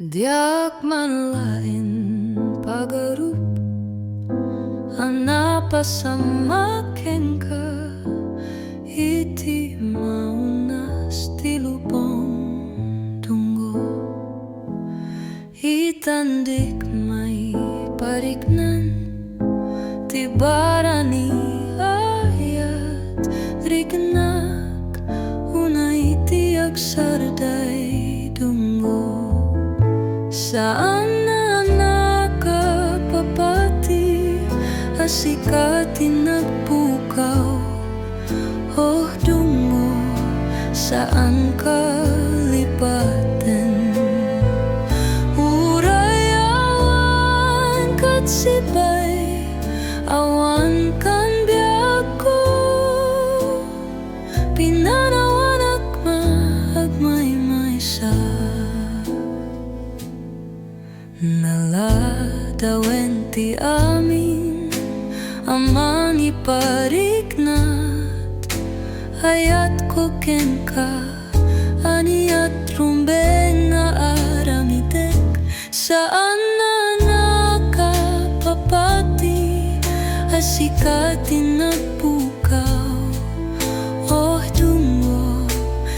Diak manlain pagarup anapasamaken ka iti maunas ti lubong tunggo itandik may pariknan ti barani ayat riknak una iti agsarday dunggo saan na nakapapati asikatin nagpukaw oh dungo saan ka lipaten urayawan kat sibay awan kan biako pinanawanak maagmay sa naladawen ti amin amang ipariknat ayat ko ken ka aniat rumbeng nga aramidek saan na nakapapati asikatin nagpukaw oh dungo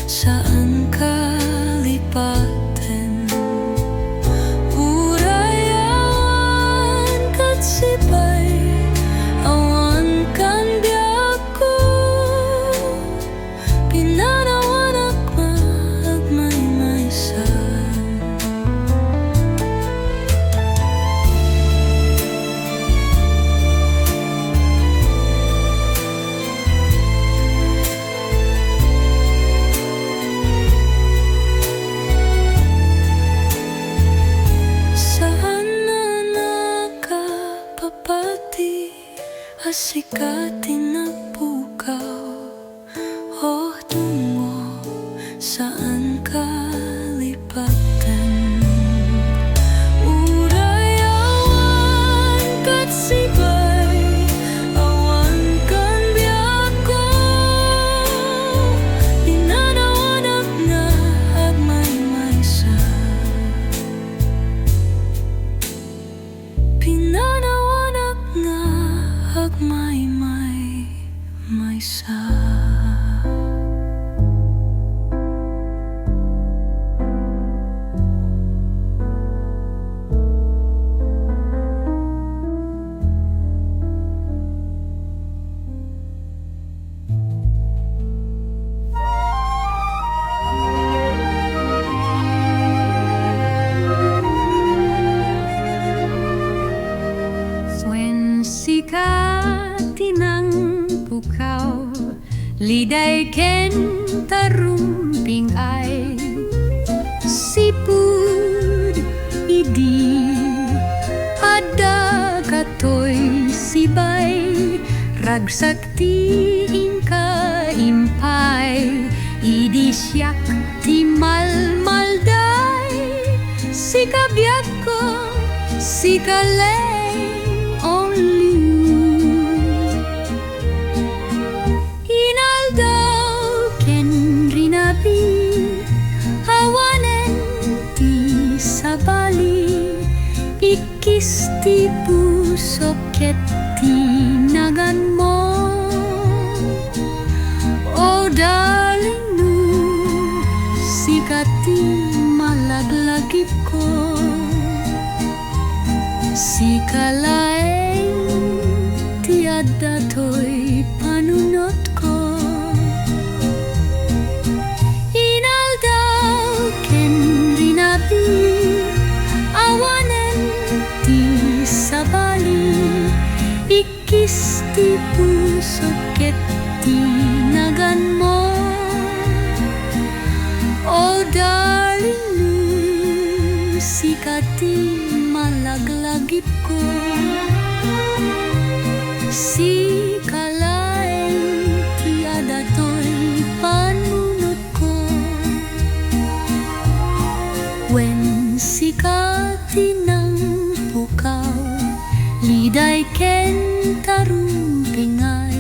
saan ka lipaten sibay awan kan biako pinanawanak maagmay sa asikatin nagpukaw oh dungo saan ka lipaten urayawan kat sibay awan kan biako pinanawanak nga agmay sa pinanawanak nga agmay sa sikatin ang pukaw liday ken tarumping ay sipud idi ada katoy sibay ragsakti inka impay idi siyak ti malmalday sikabyat ko sikalay only inaldaw ken rinabi awanen ti sabali ikis ti puso ket tinagan mo oh darling nu sikati malaglagip ko sikalaeng ti adda to'y panunot ko inaldaw ken rinabi awanen ti sabali ikis ti puso ket tinagan mo oh darling nu sikati malaglagip ko sikalaeng ti adda to'y panunot ko wen sikatin ang pukaw liday ken tarumping ay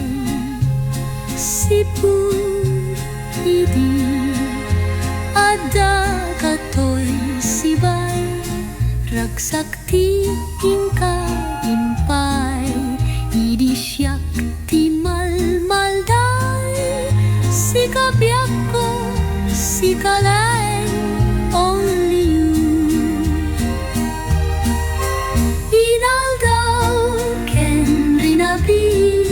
sipud idi ada katoy sibay Ragsakti ingka impay, idi siyak ti malmalday. Si kabiyak ko, si kalay, only you. Inaldaw ken rinabi,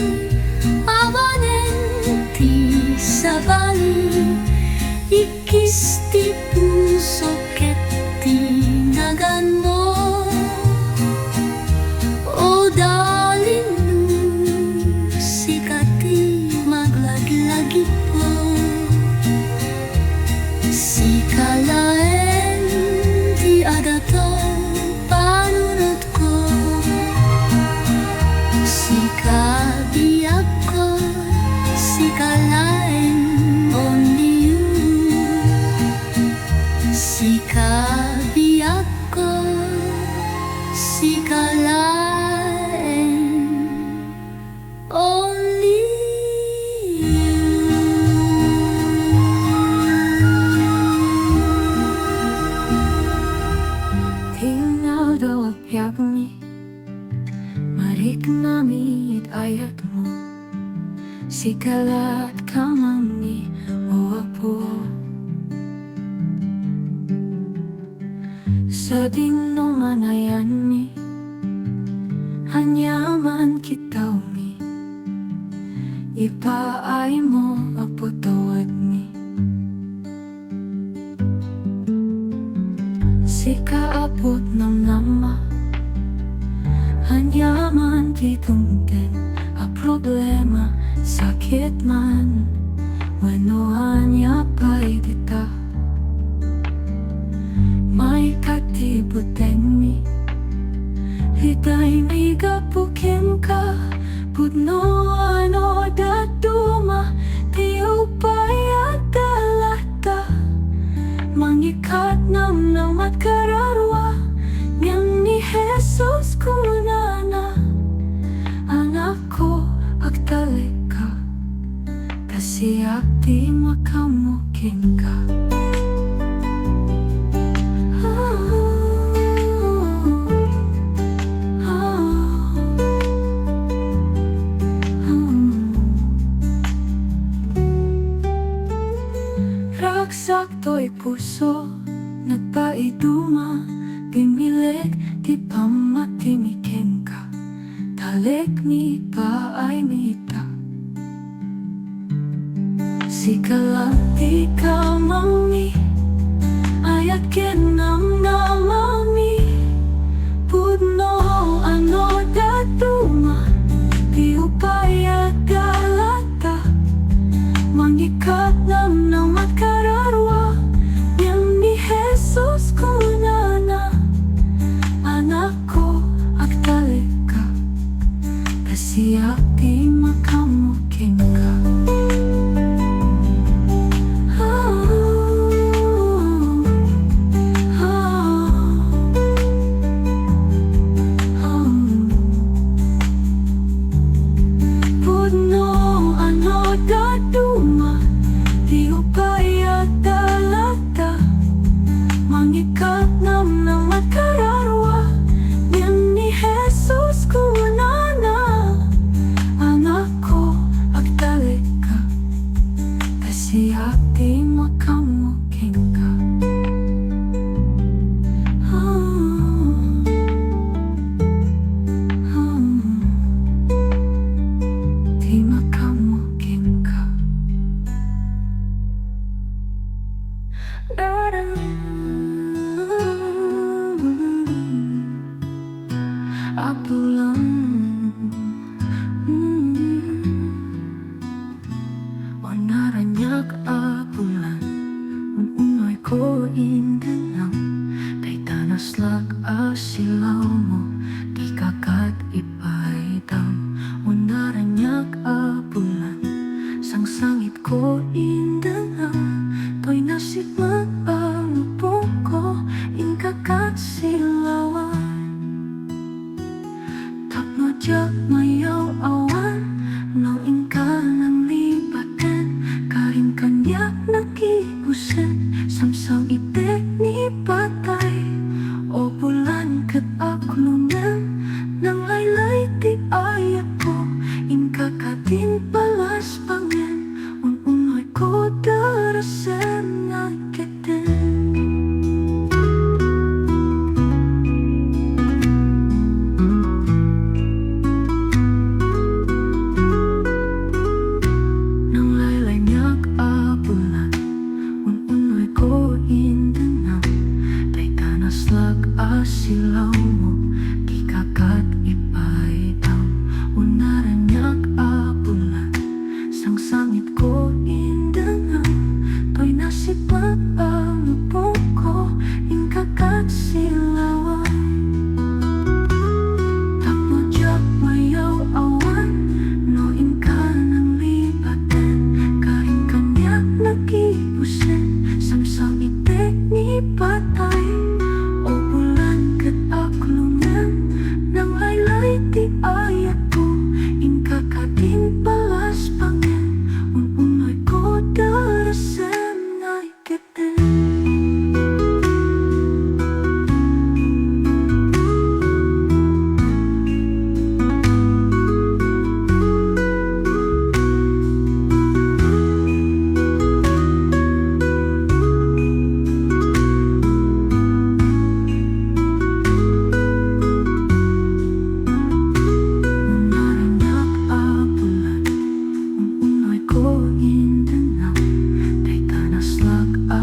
awanen ti sabali. Ikis ti puso ket tinagan mo. O darling nu, sikati maglaglagi po. Si kalaen ti adato panunod ko. Si kabiyak ko, si kalaen only you. Si kabiyak ko, si kalaen only you. Tinggal daw agyak ni marik nami it ayat mo. Si kalat kamang ni o apo. Sa dingno manayan ni hanyaman kita umi. Ipaay mo aputawad ni. Si kaapot ng nama hanyaman titungten a problema sakit man wano hanya pa'y dita. May katibuten mi hitay may gapukin ka pudno ano datuma ti upay at dalata mangikat nam namat kararwa niyang ni Jesus kunana anak ko agtalika kasi akti makamukin ka. Ragsakto'y puso, nagpaiduma, pimilik, di pa matimikin ka. Talik ni pa ay mita. Si kalang di ka mami, ayat kinam na mami. Pudno ano datuma, di upay at galata. Mangikat nam namat kararwa niyang ni Jesus kunana anak ko agtalika kasi akti makamukin ka. Pudno ano datuma di upay at dalata mangikat nam namat kararwa niyang ni Jesus kunana anak ko agtalika kasi akti makamukin ka. Di makamukin ka. Apulang wanaranyak apulan unoy ko indalang kay tanaslak asilaw mo di kakat ipaidam. Wanaranyak apulan sangsangit ko indalang to'y nasikmat ang lupong ko ingkakat silawan. Tapno diyak mayaw awan no ingka ng lipaten karing kanyak nakibusen samsang itek ni patay o bulan asilaw mo Kikakat ipaitaw Unaranyak abulan Sang sangit ko indangan To'y nasipat ang lubong ko Ingkakat silawan Tapojak mayaw awan No ingka ng lipaten Karing kanyak nagibusen Sang sangit ni patay O bulan kat aklungan Nang laylay ti ayat ko Ingkakatin palas pangen Unoy ko darasan ay keten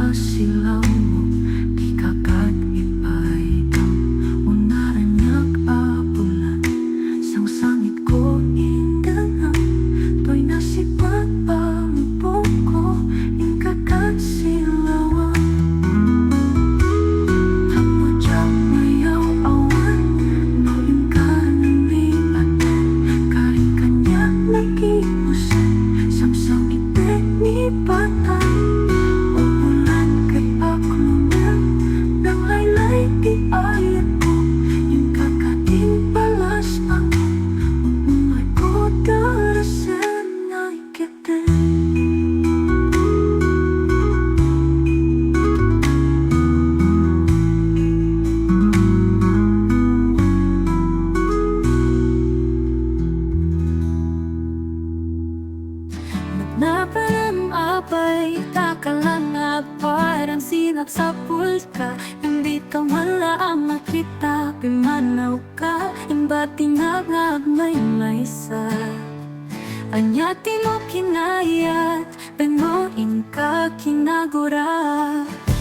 Silaw mo, kikakat ipaitaw Unaranyak abulan Sang sangit ko indangan To'y nasipat palubong ko Ingkakat silawan Tapojak mayaw awan No ingka ng lipaten Karing kanyak nagibusen Sang sangit ni patay Di ayat ko Yung kakating palas ako Unoy ko darasan ay keten Nagnapalang apay Takalang na parang sinap sa pulka Hindi ka malaang makita Pimanaw ka Imbati nga may maysa Anyati mo kinayat Penoin ka kinagura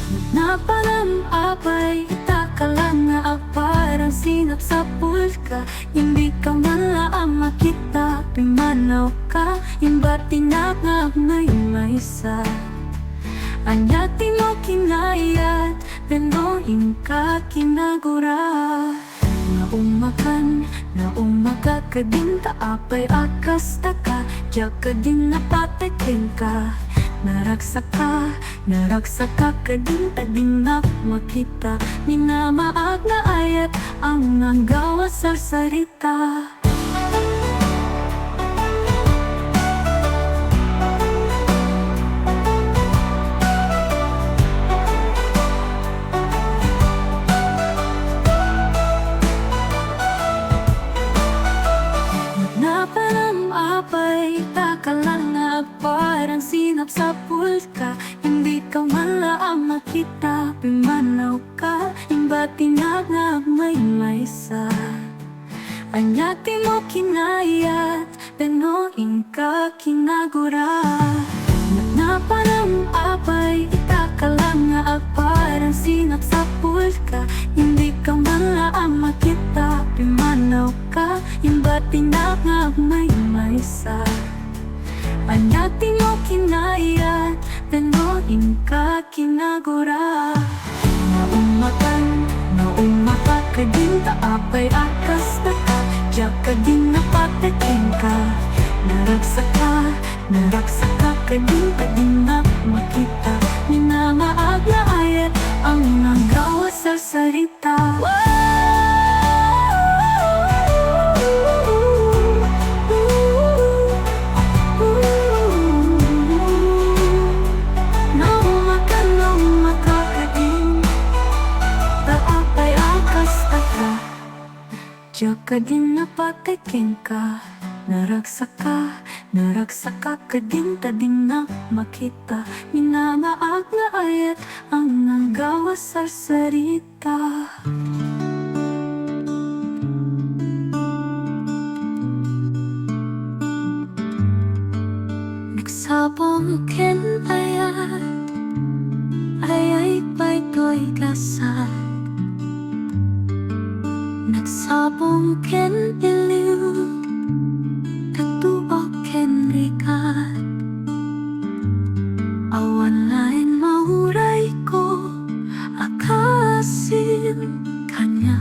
Nagnapalang apay Takalang na parang sinap sa pulka Hindi ka malaang makita Pimanaw ka Imbati nga may maysa Anyati mo kinayat Penoin ka kinagura Na umaka ka din taapay akas taka Diyak ka din napatakin ka Naraksa ka din tadinak makita Minamaag na ayat ang nanggawa sa sarita Takalang na parang sinap sa pulka Hindi ka malaang makita Pimanaw ka Imbati na may maysa Anyati mo kinayat Penoin ka kinagura Naparang apay Takalang na parang sinap sa pulka Hindi ka malaang makita Pimanaw ka Imbati na may maysa Anyati mo kinayat Penoin ka kinagura Naumaka ka din taapay akas taka Diyak ka din napatakin ka Naraksa ka din tadinak makita Minamaag na ayat ang nanggawa sa sarita Diyak ka din napatakin ka Naraksa ka din tadinak makita Minamaag na ayat ang nanggawa sa sarita Nagsabong ken ayat Ay pa'y to'y kasal Sabong ken iliw Katuo ken rikat Awan lain mahuray ko Akasin kanya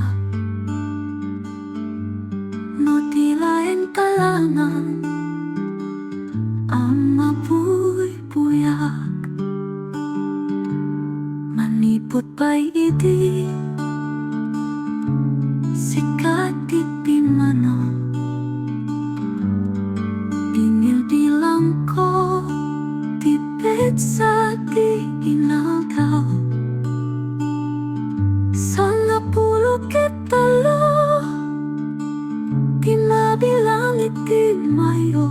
No di lain kalangan Ang mabuy-buyak Manipot pa'y idi Sikat di pimano Binil bilang ko Tipid sa di inagaw Sana pulo kitalo Pinabilang iti mayo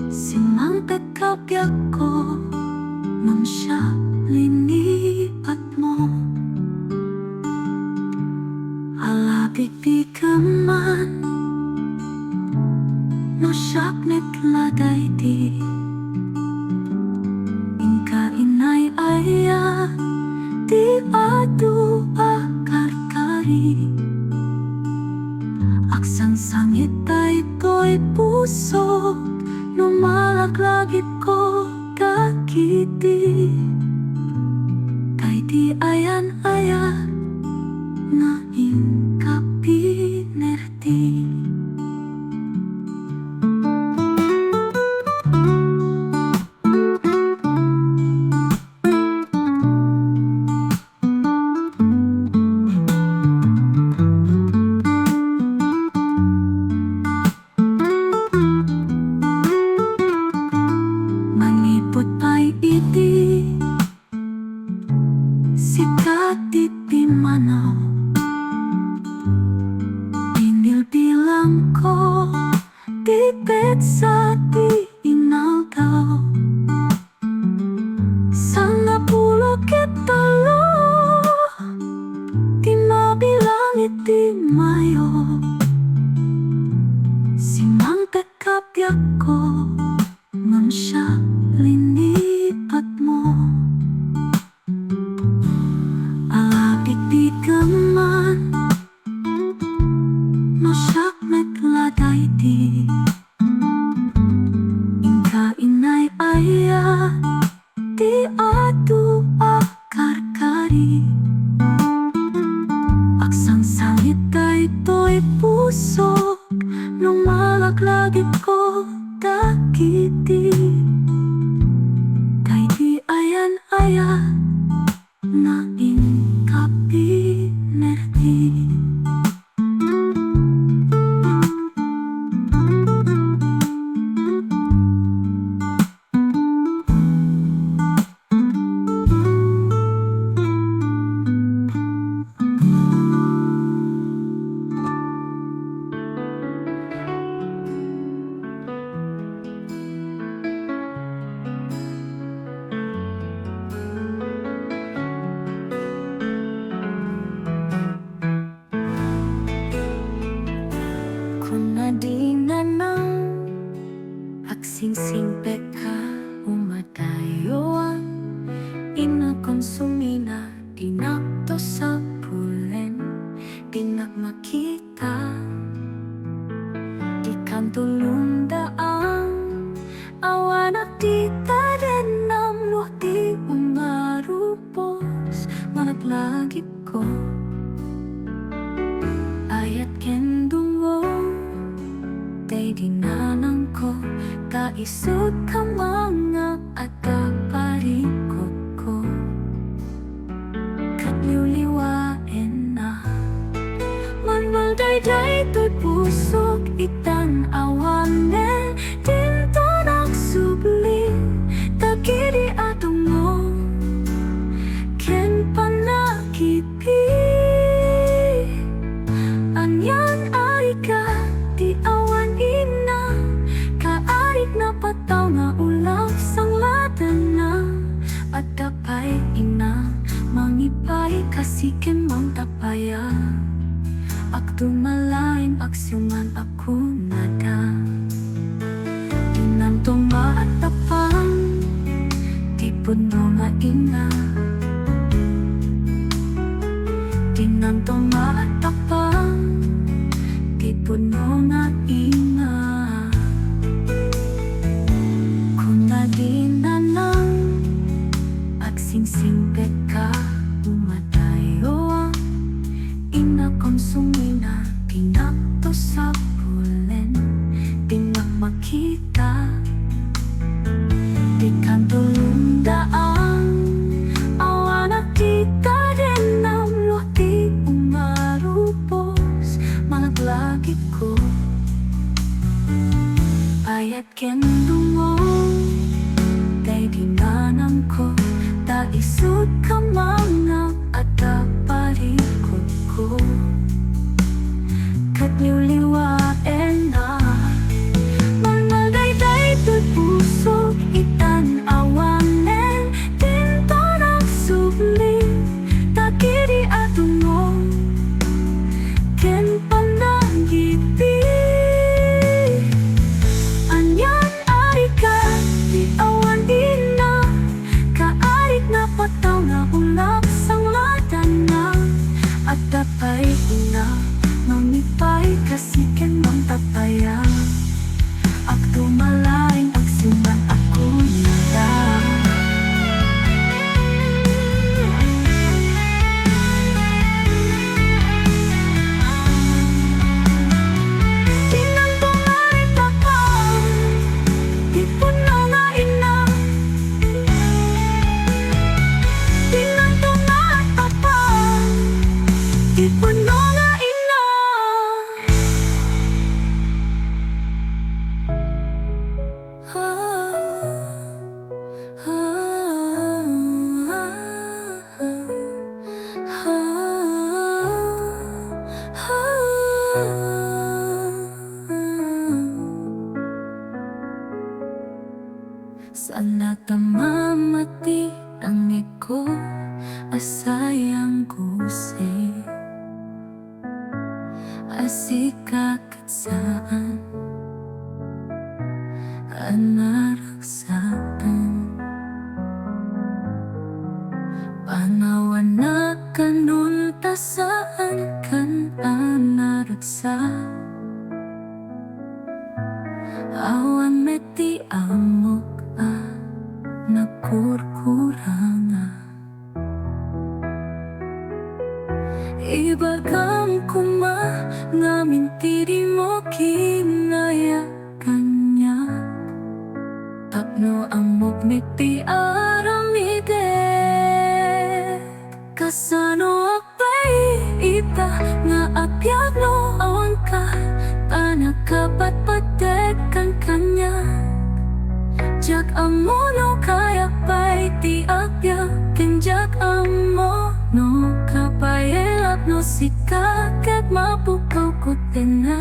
Simang pagkabyak ko Nang siya linipat mo Alapit di ka man No siyak netladay di Inka inay aya Di adu akarkari Aksang sangit ay to'y puso No malaglagit ko kakiti Kay di ayan-ayan Na inkapinerti Manipot pa'y iti Sikat di pimano Binil bilang ko Tipid sa di inagaw Sana pulo kitalo Di mabilang iti mayo Simang pagkabyak ko Ngam siya linipat mo Alapit di ka man No siyak metladay di Inka inay aya Di adu akarkari Aksang sangit ay to'y pusok Nung malaglagit ko dakiti Kay di ayan-ayan Na inkapinerti Kung di na nang Agsing-singpet ka Umatayuan Inakonsumina Dinakto sa pulen Dinakmakita Di kantulong daang Awan at di tadenam Wah di umarupos Malaglagip ko Ayat kendungo Tay dinanang ko Kaisod ka mga at kaparikot ko Katliwliwain na Manwal day-day to'y pusok Itan awanen Dinto nagsubli Takiri atong mo Ken panakipi Anyan ay ka Di awan ina Kaarik na pataw nga ulaw Sang latan na At tapay ina Mangipay kasikin mang tapaya Ak tumalain aksyuman ako nada Dinantong maatapang Tipod no nga ina Tinanto maatapang di puno nga ina. Kung nadinalang agsingsingpet ka, umatayo ang ina kong sumina. Pinakto sa pulen, di na makita. Di kantulundaang awa na kita din ang luti umarupos malaglagit ko. Ayat kendungong kay ginanang ko, taisod ka mga at taparikot ko. Katliwliwaen na managayday to'y puso itan awanen. Tinto nagsubli takiri at umong ken pananggiti. Anyan ari ka di awan ina, kaarik na pataw na ulap sang ladan na. At tapay ina mamipay kasi ken mang tapaya. Ak tumalaing agsimban ako nila. Tinanto nga'y tapang di puno nga ina. Tinanto nga'y tapang di puno nga ina. Sana tamamati ang iko asayang kusay asikakat saan anaraksakan panawan na kanuntasaan kan anaraksa. Awan meti amok nakurkuranga. Ibagam kuma ngamin tiri mo kinaya kanya. Tapno amok meti aramide. Kasano akbay ita nga apyagno awan ka. Tanakapat padekan kanya. Jak amono kaya pa'y ti agya. Kenjak amono kapayelap no sikakat mapukaw ko tena.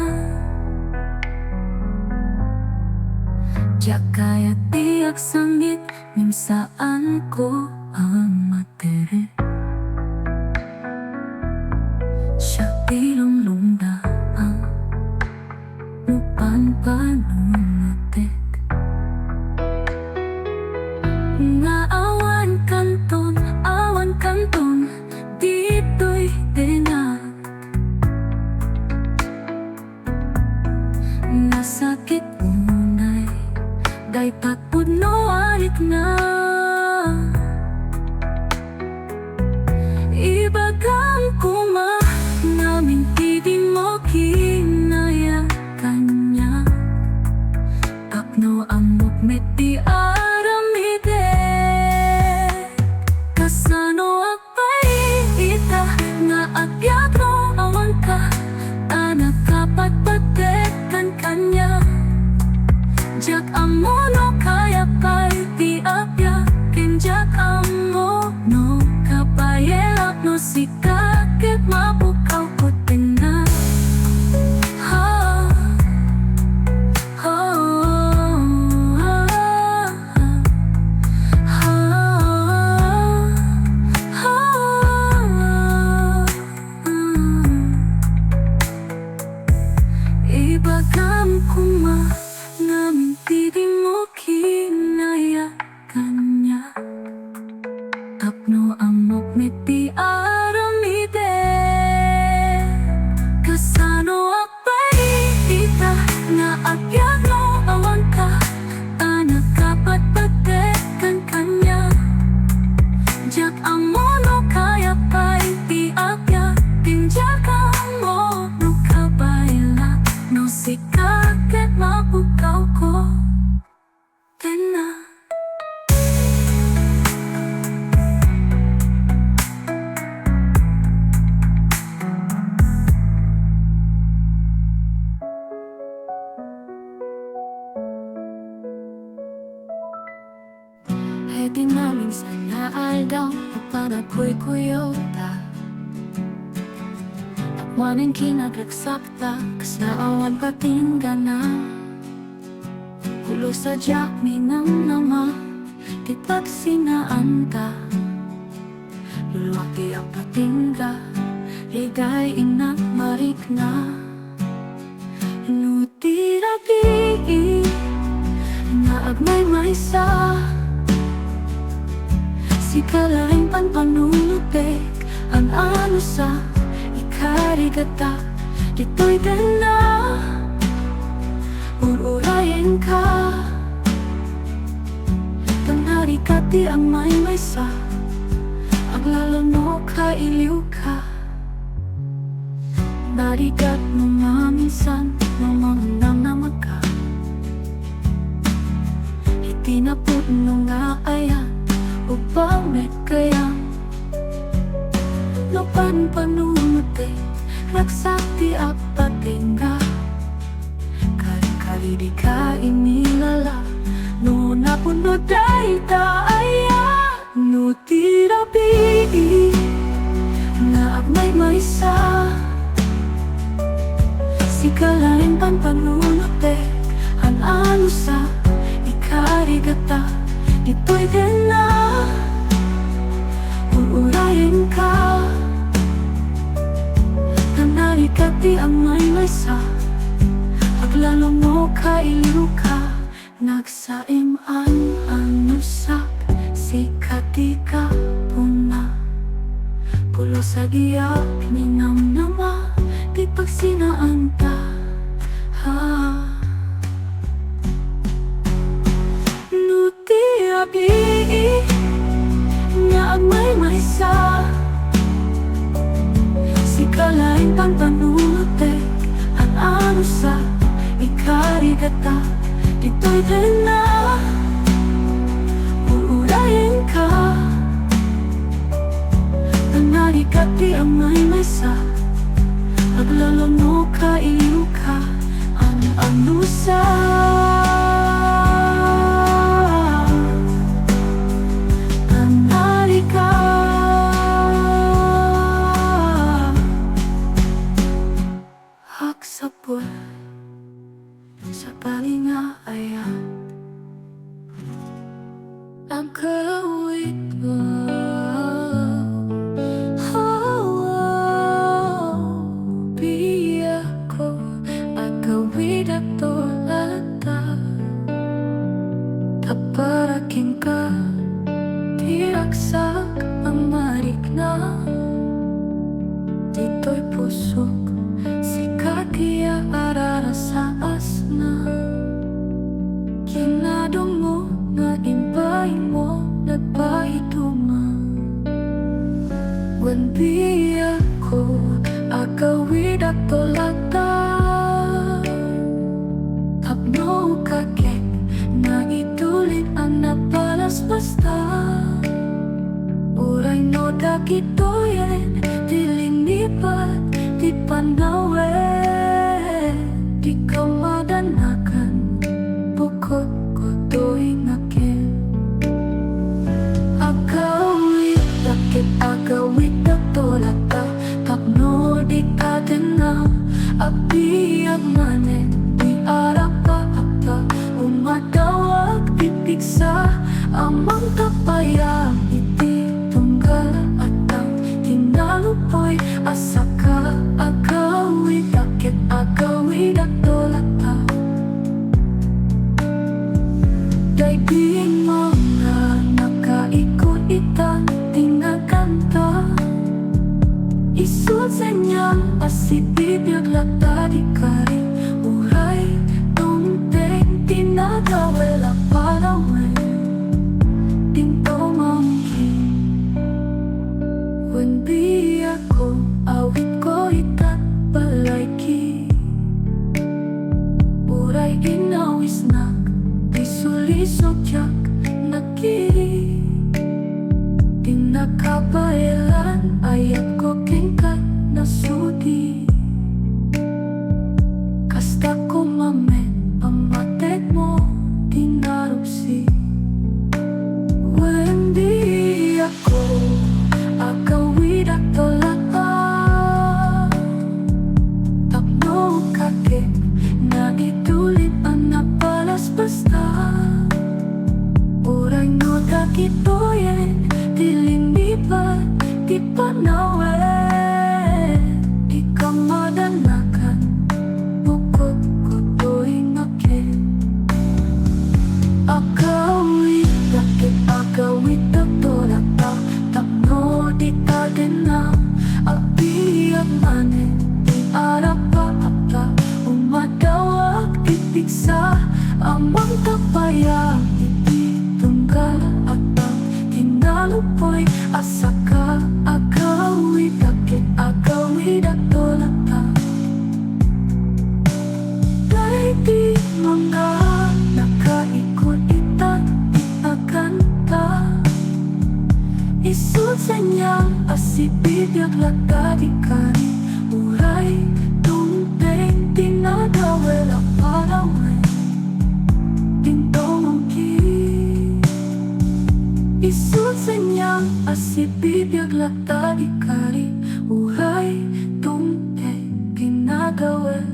Jak kaya tiyak sangit minsaan ko ang matere. Siya tilong lumdaang mupan panunatek. Nga awan kanton, dito'y dinak. Nasakit unay, day pagpuno alit na. Ibagam kuma, namin tidi mo kinaya kanya. Maning kinagagsakta, kas naawan patingga na. Ulo sa jak minang nama, di pagsinaanta. Lulwaki ang patingga, ligay inak marikna. Nutirabi, naagmay maysa. Si kalaing panpanulutek, ang ano sa ikarigata. Dito'y dala, ururayin ka. Tanari ka di ang maysa, ang lalano ka iliw ka. Narigat mo maminsan, mamangnamnamag ka. Itinapot mo nga ayan, upang met kaya. No panpanumute, raksakti at patingga. Kari-kari di ka inilala, no napuno dahi taaya. No tirabi, naagmay maysa. Si kalaing panpanunute, ang ano sa ikarigata. Dito'y dala, ururayin ka. Tanarikat di ang maysa, aglalo mo ka iliw ka. Nagsaiman ang nusak, sikat di ka puna. Pulo sa giyak, ninamnama, di pagsinaanta. Nutiabi, naagmay maysa. Si kalaing panpanutek, ang ano sa ikarigata. Dito'y dala, uurayin ka. Tanarikat di ang maysa, aglalo ka iliw ka. Ang ano sa haksapol sa palinga ayan. Ang kalawit mo, biya ko, ang kawid at tolata. Taparaking ka, tiraksak ang marikna. Dito'y pusok, kaya ararasaas na. Kinadong mo, nga imbahin mo, nagpaituma. Wanbiya ko, agawid at tolata. Tapno kakek, na itulit ang napalas basta. Uray no dakitoyen, dilinipat, di panawen. Di ka madanakan, bukod ko tuwing akin. Agawid, dakit agawid na tolata. Tapno di atin na, abiyag manen. Di arap pa akta, umatawag pipiksa. Amang tapayang iti tunggal at ang tinalupoy. Asaka agawid, dakit agawid at tolata. Daigdig mga nakaikot-itan, tinagkanta. Isud sa niyang asibibiyag lata di kari. Uray, tungteng, tinagawela palawen. Tinto mangkin, wanbiya ko, awit ko itat balayki. Uray inawisnak, isulisok jak nakiri. Tinakabaelan, ayat ko kingkat nasudi. Kasta ko mamen, pamatek mo, tinarupsi. Wendi ako, agawid at tolata. manen arap pa umadawag pipigsa amang kapayang ititunggal at ang tinalupoy asaka agawid akit agawid at tolata dahil di mga nakaikot itat itaganta isut sa niyang asibidyak latadikan uray tumpeng tinadawel ang palaway Tintomongki isut sa niyang asibidyak latadikari uray tumpeng tinadawel